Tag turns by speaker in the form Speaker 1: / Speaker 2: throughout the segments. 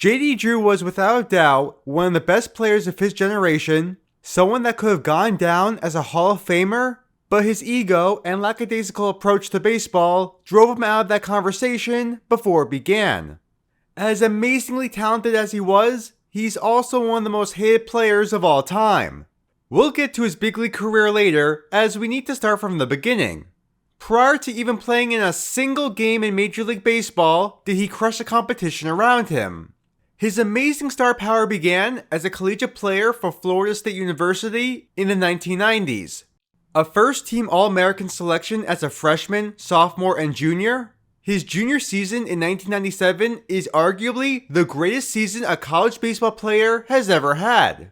Speaker 1: J.D. Drew was without a doubt one of the best players of his generation, someone that could have gone down as a Hall of Famer, but his ego and lackadaisical approach to baseball drove him out of that conversation before it began. As amazingly talented as he was, he's also one of the most hated players of all time. We'll get to his big league career later, as we need to start from the beginning. Prior to even playing in a single game in Major League Baseball, did he crush the competition around him. His amazing star power began as a collegiate player for Florida State University in the 1990s. A first-team All-American selection as a freshman, sophomore, and junior. His junior season in 1997 is arguably the greatest season a college baseball player has ever had.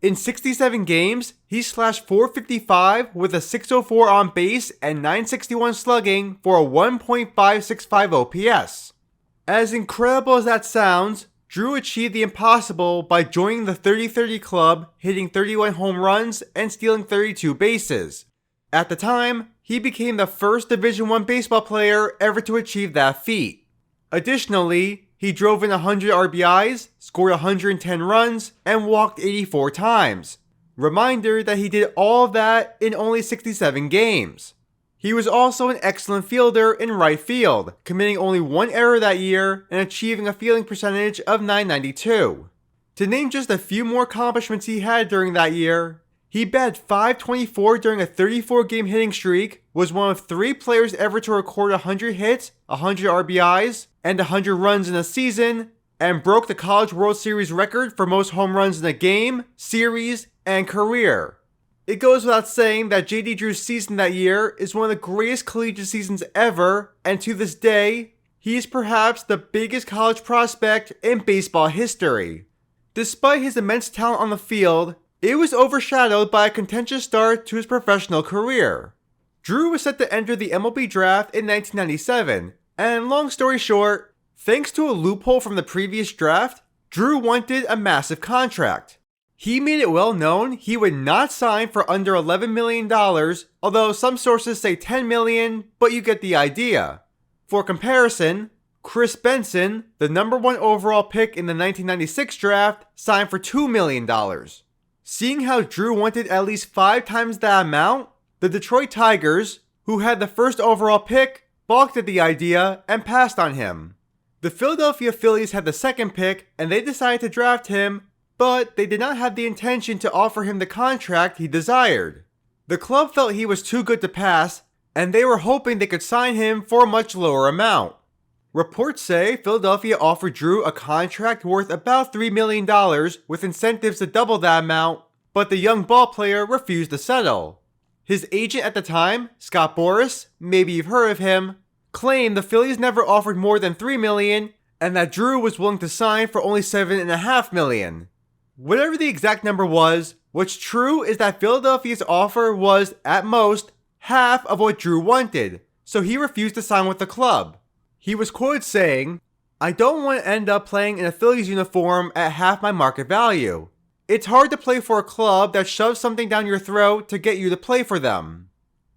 Speaker 1: In 67 games, he slashed .455 with a .604 on base and .961 slugging for a 1.565 OPS. As incredible as that sounds, Drew achieved the impossible by joining the 30-30 club, hitting 31 home runs and stealing 32 bases. At the time, he became the first Division I baseball player ever to achieve that feat. Additionally, he drove in 100 RBIs, scored 110 runs, and walked 84 times. Reminder that he did all of that in only 67 games. He was also an excellent fielder in right field, committing only one error that year and achieving a fielding percentage of .992. To name just a few more accomplishments he had during that year, he batted .524 during a 34-game hitting streak, was one of 3 players ever to record 100 hits, 100 RBIs, and 100 runs in a season, and broke the College World Series record for most home runs in a game, series, and career. It goes without saying that J.D. Drew's season that year is one of the greatest collegiate seasons ever, and to this day, he is perhaps the biggest college prospect in baseball history. Despite his immense talent on the field, it was overshadowed by a contentious start to his professional career. Drew was set to enter the MLB draft in 1997, and long story short, thanks to a loophole from the previous draft, Drew wanted a massive contract. He made it well known he would not sign for under $11 million, although some sources say $10 million, but you get the idea. For comparison, Chris Benson, the number 1 overall pick in the 1996 draft, signed for $2 million. Seeing how Drew wanted at least 5 times that amount, the Detroit Tigers, who had the first overall pick, balked at the idea and passed on him. The Philadelphia Phillies had the second pick and they decided to draft him, but they did not have the intention to offer him the contract he desired. The club felt he was too good to pass, and they were hoping they could sign him for a much lower amount. Reports say Philadelphia offered Drew a contract worth about $3 million with incentives to double that amount, but the young ball player refused to settle. His agent at the time, Scott Boras, maybe you've heard of him, claimed the Phillies never offered more than $3 million and that Drew was willing to sign for only $7.5 million. Whatever the exact number was, what's true is that Philadelphia's offer was, at most, half of what Drew wanted, so he refused to sign with the club. He was quoted saying, "I don't want to end up playing in a Phillies uniform at half my market value. It's hard to play for a club that shoves something down your throat to get you to play for them."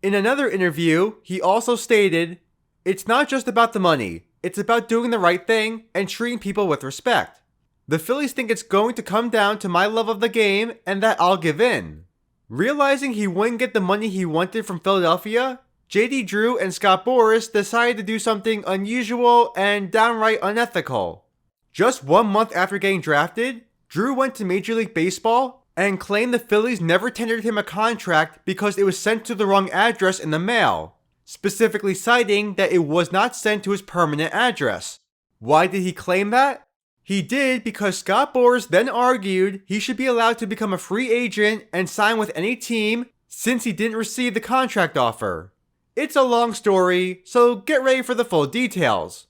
Speaker 1: In another interview, he also stated, "It's not just about the money, it's about doing the right thing and treating people with respect. The Phillies think it's going to come down to my love of the game and that I'll give in." Realizing he wouldn't get the money he wanted from Philadelphia, J.D. Drew and Scott Boras decided to do something unusual and downright unethical. Just 1 month after getting drafted, Drew went to Major League Baseball and claimed the Phillies never tendered him a contract because it was sent to the wrong address in the mail, specifically citing that it was not sent to his permanent address. Why did he claim that? He did because Scott Boras then argued he should be allowed to become a free agent and sign with any team since he didn't receive the contract offer. It's a long story, so get ready for the full details.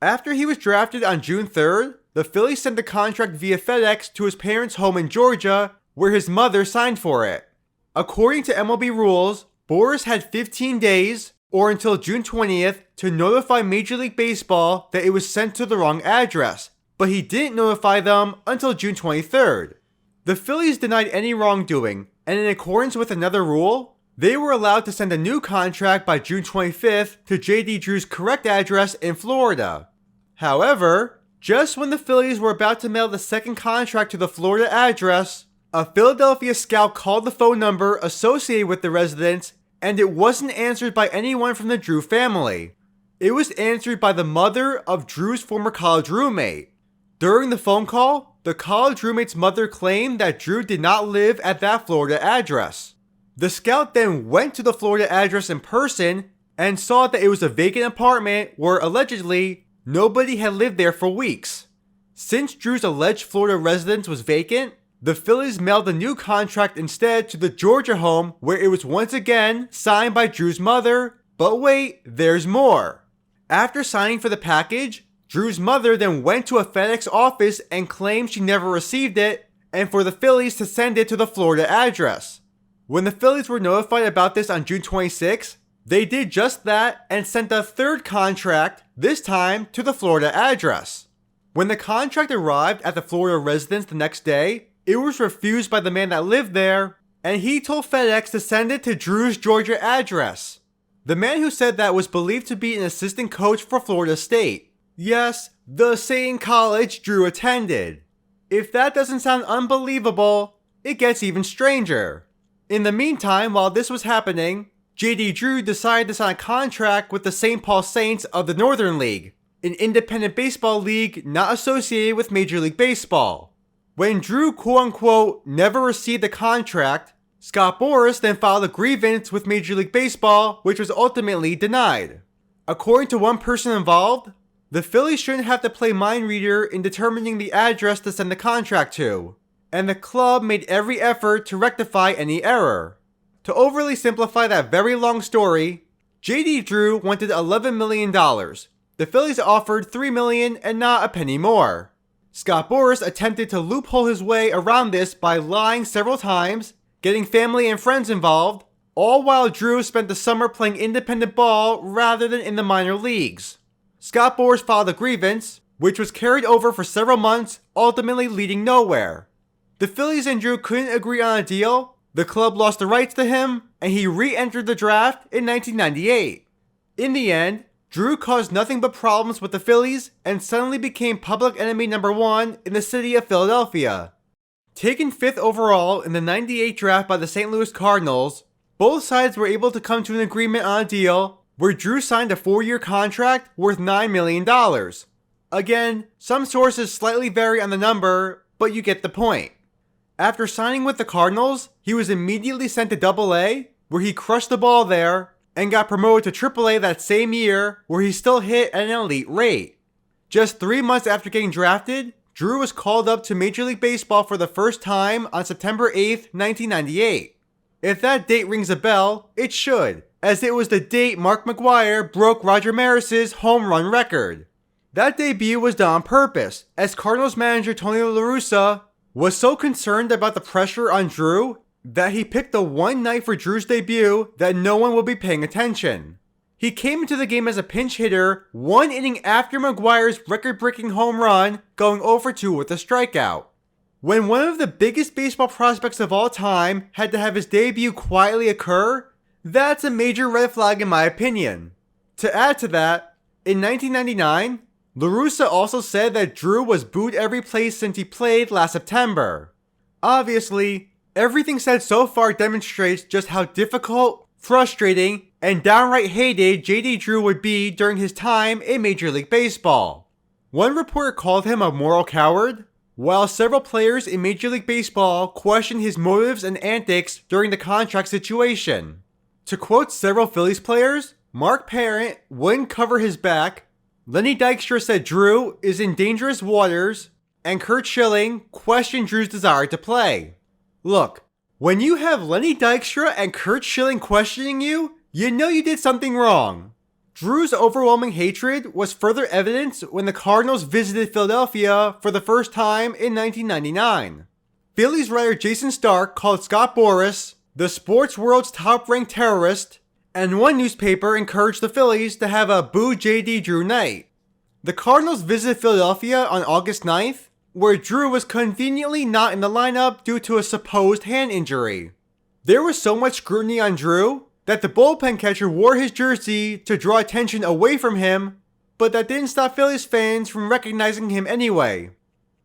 Speaker 1: After he was drafted on June 3rd, the Phillies sent the contract via FedEx to his parents' home in Georgia, where his mother signed for it. According to MLB rules, Boras had 15 days, or until June 20th, to notify Major League Baseball that it was sent to the wrong address, but he didn't notify them until June 23rd. The Phillies denied any wrongdoing, and in accordance with another rule, they were allowed to send a new contract by June 25th to J.D. Drew's correct address in Florida. However, Just when the Phillies were about to mail the second contract to the Florida address, a Philadelphia scout called the phone number associated with the residence, and it wasn't answered by anyone from the Drew family. It was answered by the mother of Drew's former college roommate. During the phone call, the college roommate's mother claimed that Drew did not live at that Florida address. The scout then went to the Florida address in person and saw that it was a vacant apartment where allegedly nobody had lived there for weeks. Since Drew's alleged Florida residence was vacant, the Phillies mailed the new contract instead to the Georgia home where it was once again signed by Drew's mother. But wait, there's more. After signing for the package, Drew's mother then went to a FedEx office and claimed she never received it and for the Phillies to send it to the Florida address. When the Phillies were notified about this on June 26, they did just that and sent a third contract, this time to the Florida address. When the contract arrived at the Florida residence the next day, it was refused by the man that lived there, and he told FedEx to send it to Drew's Georgia address. The man who said that was believed to be an assistant coach for Florida State. Yes, the same college Drew attended. If that doesn't sound unbelievable, it gets even stranger. In the meantime, while this was happening, JD Drew decided to sign a contract with the St. Paul Saints of the Northern League, an independent baseball league not associated with Major League Baseball. When Drew quote-unquote never received the contract, Scott Boras then filed a grievance with Major League Baseball, which was ultimately denied. According to one person involved, the Phillies shouldn't have to play mind reader in determining the address to send the contract to, and the club made every effort to rectify any error. To overly simplify that very long story, JD Drew wanted $11 million. The Phillies offered $3 million and not a penny more. Scott Boras attempted to loophole his way around this by lying several times, getting family and friends involved, all while Drew spent the summer playing independent ball rather than in the minor leagues. Scott Boras filed a grievance, which was carried over for several months, ultimately leading nowhere. The Phillies and Drew couldn't agree on a deal, the club lost the rights to him, and he re-entered the draft in 1998. In the end, Drew caused nothing but problems with the Phillies and suddenly became public enemy number one in the city of Philadelphia. Taken 5th overall in the 98 draft by the St. Louis Cardinals, both sides were able to come to an agreement on a deal where Drew signed a 4-year contract worth $9 million. Again, some sources slightly vary on the number, but you get the point. After signing with the Cardinals, he was immediately sent to AA, where he crushed the ball there, and got promoted to AAA that same year, where he still hit at an elite rate. Just 3 months after getting drafted, Drew was called up to Major League Baseball for the first time on September 8th, 1998. If that date rings a bell, it should, as it was the date Mark McGwire broke Roger Maris's home run record. That debut was done on purpose, as Cardinals manager Tony La Russa was so concerned about the pressure on Drew that he picked the one night for Drew's debut that no one would be paying attention. He came into the game as a pinch hitter 1 inning after McGwire's record-breaking home run, going 0-2 with a strikeout. When one of the biggest baseball prospects of all time had to have his debut quietly occur, that's a major red flag in my opinion. To add to that, in 1999, La Russa also said that Drew was booed every place since he played last September. Obviously, everything said so far demonstrates just how difficult, frustrating, and downright hated JD Drew would be during his time in Major League Baseball. One reporter called him a moral coward, while several players in Major League Baseball questioned his motives and antics during the contract situation. To quote several Phillies players, Mark Parent wouldn't cover his back, Lenny Dykstra said Drew is in dangerous waters, and Curt Schilling questioned Drew's desire to play. Look, when you have Lenny Dykstra and Curt Schilling questioning you, you know you did something wrong. Drew's overwhelming hatred was further evidenced when the Cardinals visited Philadelphia for the first time in 1999. Phillies writer Jason Stark called Scott Boras the sports world's top-ranked terrorist, and one newspaper encouraged the Phillies to have a Boo JD Drew night. The Cardinals visited Philadelphia on August 9th, where Drew was conveniently not in the lineup due to a supposed hand injury. There was so much scrutiny on Drew that the bullpen catcher wore his jersey to draw attention away from him, but that didn't stop Phillies fans from recognizing him anyway.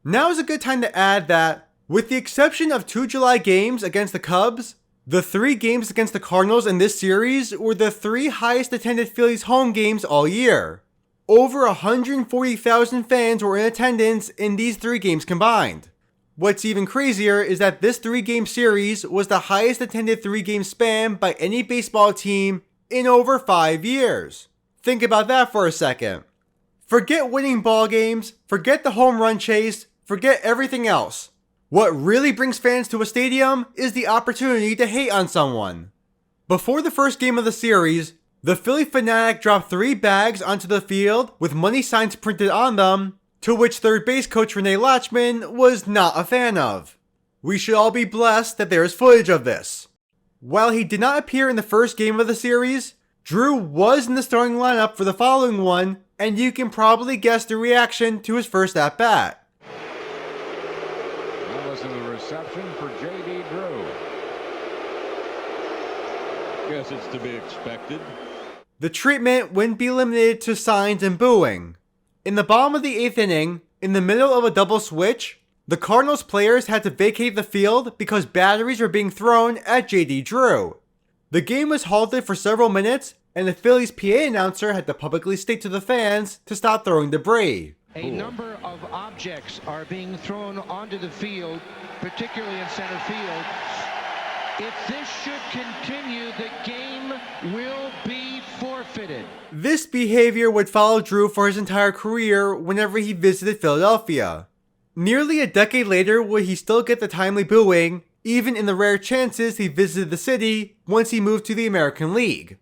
Speaker 1: Now is a good time to add that, with the exception of 2 July games against the Cubs, the 3 games against the Cardinals in this series were the 3 highest attended Phillies home games all year. Over 140,000 fans were in attendance in these 3 games combined. What's even crazier is that this 3-game series was the highest attended 3-game span by any baseball team in over 5 years. Think about that for a second. Forget winning ball games, forget the home run chase, forget everything else. What really brings fans to a stadium is the opportunity to hate on someone. Before the first game of the series, the Philly fanatic dropped 3 bags onto the field with money signs printed on them, to which third base coach Renee Lachman was not a fan of. We should all be blessed that there is footage of this. While he did not appear in the first game of the series, Drew was in the starting lineup for the following one, and you can probably guess the reaction to his first at-bat.
Speaker 2: Listen to the reception for J.D. Drew. Guess it's to be expected.
Speaker 1: The treatment wouldn't be limited to signs and booing. In the bottom of the 8th inning, in the middle of a double switch, the Cardinals players had to vacate the field because batteries were being thrown at J.D. Drew. The game was halted for several minutes, and the Phillies PA announcer had to publicly state to the fans to stop throwing debris.
Speaker 3: A number of objects are being thrown onto the field, particularly in center field. If this should continue, the game will be forfeited.
Speaker 1: This behavior would follow Drew for his entire career whenever he visited Philadelphia. Nearly a decade later would he still get the timely booing, even in the rare chances he visited the city once he moved to the American League.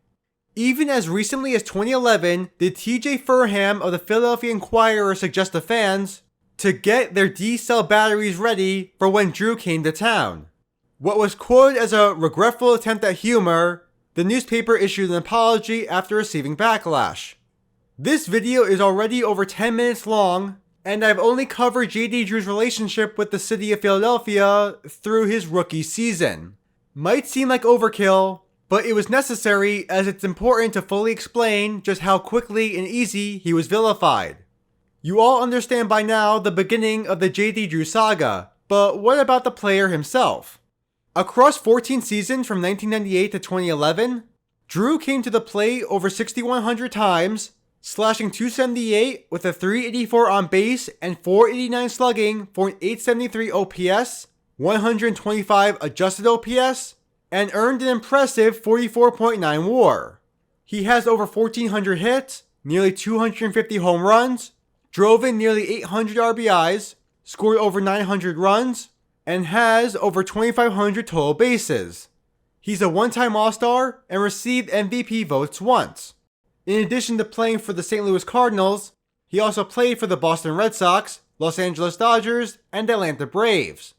Speaker 1: Even as recently as 2011 did TJ Furham of the Philadelphia Inquirer suggest to fans to get their D-cell batteries ready for when Drew came to town. What was quoted as a regretful attempt at humor, the newspaper issued an apology after receiving backlash. This video is already over 10 minutes long, and I've only covered J.D. Drew's relationship with the city of Philadelphia through his rookie season. Might seem like overkill, but it was necessary as it's important to fully explain just how quickly and easy he was vilified. You all understand by now the beginning of the J.D. Drew saga, but what about the player himself? Across 14 seasons from 1998 to 2011, Drew came to the plate over 6,100 times, slashing .278 with a .384 on base and .489 slugging for an .873 OPS, 125 adjusted OPS, and earned an impressive 44.9 WAR. He has over 1,400 hits, nearly 250 home runs, drove in nearly 800 RBIs, scored over 900 runs, and has over 2,500 total bases. He's a one-time All-Star and received MVP votes once. In addition to playing for the St. Louis Cardinals, he also played for the Boston Red Sox, Los Angeles Dodgers, and Atlanta Braves.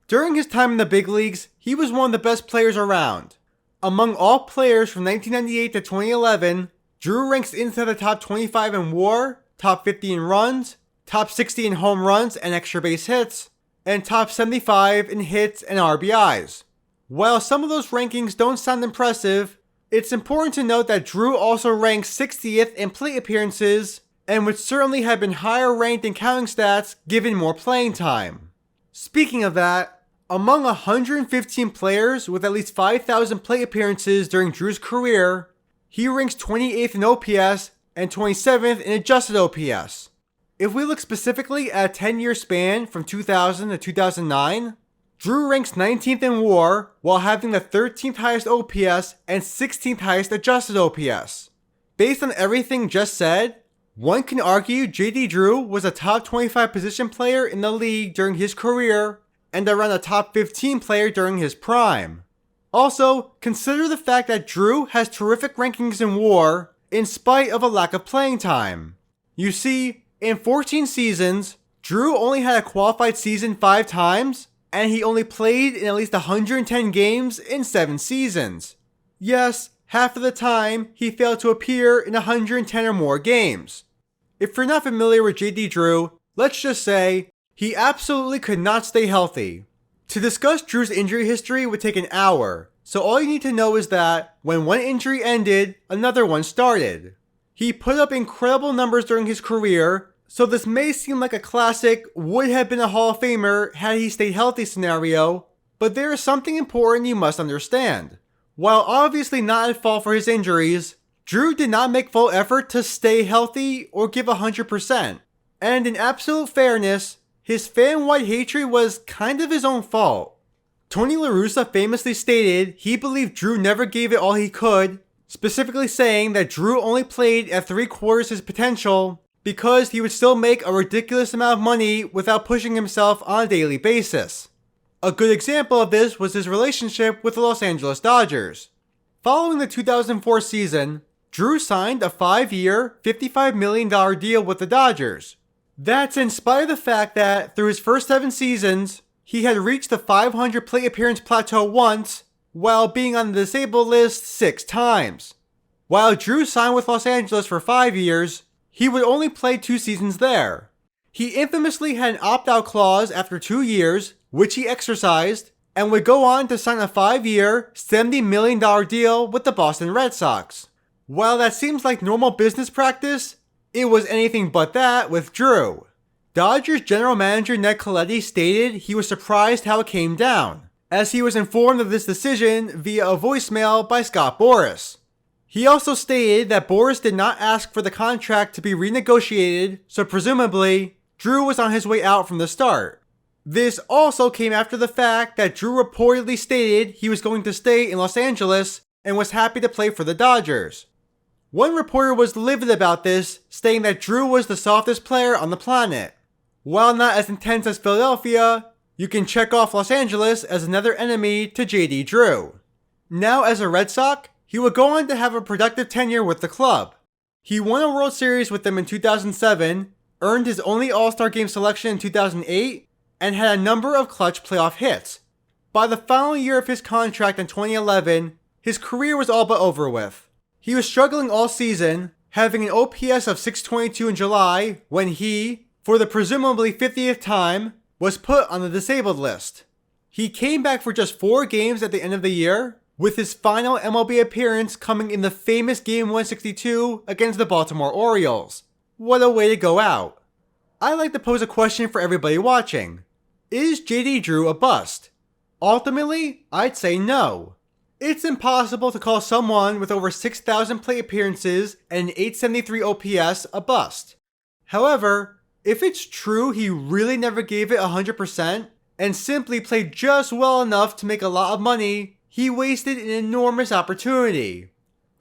Speaker 1: During his time in the big leagues, he was one of the best players around. Among all players from 1998 to 2011, Drew ranks inside the top 25 in WAR, top 50 in runs, top 60 in home runs and extra base hits, and top 75 in hits and RBIs. While some of those rankings don't sound impressive, it's important to note that Drew also ranks 60th in plate appearances and would certainly have been higher ranked in counting stats given more playing time. Speaking of that, among 115 players with at least 5,000 plate appearances during Drew's career, he ranks 28th in OPS and 27th in adjusted OPS. If we look specifically at a 10-year span from 2000 to 2009, Drew ranks 19th in WAR while having the 13th highest OPS and 16th highest adjusted OPS. Based on everything just said, one can argue J.D. Drew was a top 25 position player in the league during his career and around a top 15 player during his prime. Also, consider the fact that Drew has terrific rankings in WAR in spite of a lack of playing time. You see, in 14 seasons, Drew only had a qualified season 5 times, and he only played in at least 110 games in 7 seasons. Yes, half of the time, he failed to appear in 110 or more games. If you're not familiar with J.D. Drew, let's just say, he absolutely could not stay healthy. To discuss Drew's injury history would take an hour, so all you need to know is that when one injury ended, another one started. He put up incredible numbers during his career, so this may seem like a classic would have been a Hall of Famer had he stayed healthy scenario, but there is something important you must understand. While obviously not at fault for his injuries, Drew did not make full effort to stay healthy or give 100%. And in absolute fairness, his fan-wide hatred was kind of his own fault. Tony La Russa famously stated he believed Drew never gave it all he could, specifically saying that Drew only played at 3/4 his potential because he would still make a ridiculous amount of money without pushing himself on a daily basis. A good example of this was his relationship with the Los Angeles Dodgers. Following the 2004 season, Drew signed a 5-year, $55 million deal with the Dodgers. That's in spite of the fact that through his first 7 seasons, he had reached the 500 plate appearance plateau once, while being on the disabled list 6 times. While Drew signed with Los Angeles for 5 years, he would only play 2 seasons there. He infamously had an opt-out clause after 2 years, which he exercised, and would go on to sign a 5-year, $70 million deal with the Boston Red Sox. While that seems like normal business practice, it was anything but that with Drew. Dodgers general manager Ned Colletti stated he was surprised how it came down, as he was informed of this decision via a voicemail by Scott Boras. He also stated that Boras did not ask for the contract to be renegotiated, so presumably, Drew was on his way out from the start. This also came after the fact that Drew reportedly stated he was going to stay in Los Angeles and was happy to play for the Dodgers. One reporter was livid about this, stating that Drew was the softest player on the planet. While not as intense as Philadelphia, you can check off Los Angeles as another enemy to JD Drew. Now as a Red Sox, he would go on to have a productive tenure with the club. He won a World Series with them in 2007, earned his only All-Star Game selection in 2008, and had a number of clutch playoff hits. By the final year of his contract in 2011, his career was all but over with. He was struggling all season, having an OPS of .622 in July when he, for the presumably 50th time, was put on the disabled list. He came back for just 4 games at the end of the year, with his final MLB appearance coming in the famous Game 162 against the Baltimore Orioles. What a way to go out. I'd like to pose a question for everybody watching. Is JD Drew a bust? Ultimately, I'd say no. It's impossible to call someone with over 6,000 plate appearances and an .873 OPS a bust. However, if it's true he really never gave it 100% and simply played just well enough to make a lot of money, he wasted an enormous opportunity.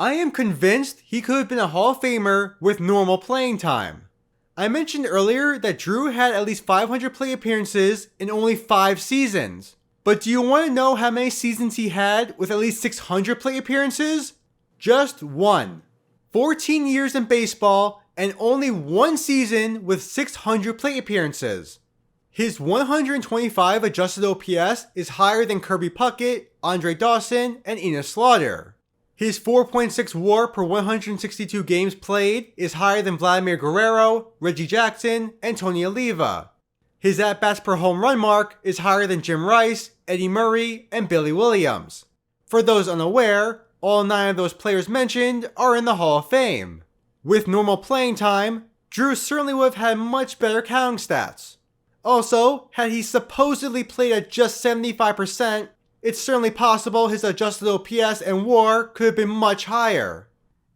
Speaker 1: I am convinced he could have been a Hall of Famer with normal playing time. I mentioned earlier that Drew had at least 500 plate appearances in only 5 seasons. But do you want to know how many seasons he had with at least 600 plate appearances? Just 1. 14 years in baseball and only 1 season with 600 plate appearances. His 125 adjusted OPS is higher than Kirby Puckett, Andre Dawson, and Enos Slaughter. His 4.6 WAR per 162 games played is higher than Vladimir Guerrero, Reggie Jackson, and Tony Oliva. His at-bats per home run mark is higher than Jim Rice, Eddie Murray, and Billy Williams. For those unaware, all 9 of those players mentioned are in the Hall of Fame. With normal playing time, Drew certainly would have had much better counting stats. Also, had he supposedly played at just 75%, it's certainly possible his adjusted OPS and WAR could have been much higher.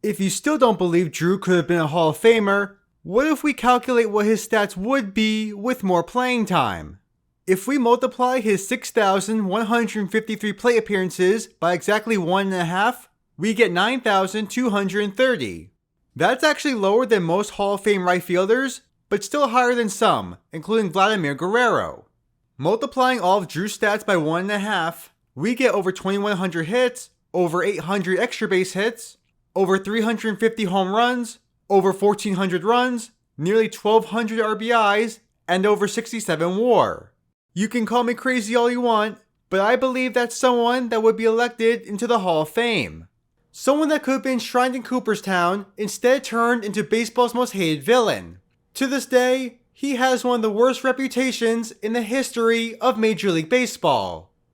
Speaker 1: If you still don't believe Drew could have been a Hall of Famer, what if we calculate what his stats would be with more playing time? If we multiply his 6,153 plate appearances by exactly 1.5, we get 9,230. That's actually lower than most Hall of Fame right fielders, but still higher than some, including Vladimir Guerrero. Multiplying all of Drew's stats by 1.5, we get over 2,100 hits, over 800 extra base hits, over 350 home runs, over 1,400 runs, nearly 1,200 RBIs, and over 67 WAR. You can call me crazy all you want, but I believe that's someone that would be elected into the Hall of Fame. Someone that could have been enshrined in Cooperstown instead turned into baseball's most hated villain. To this day, he has one of the worst reputations in the history of Major League Baseball.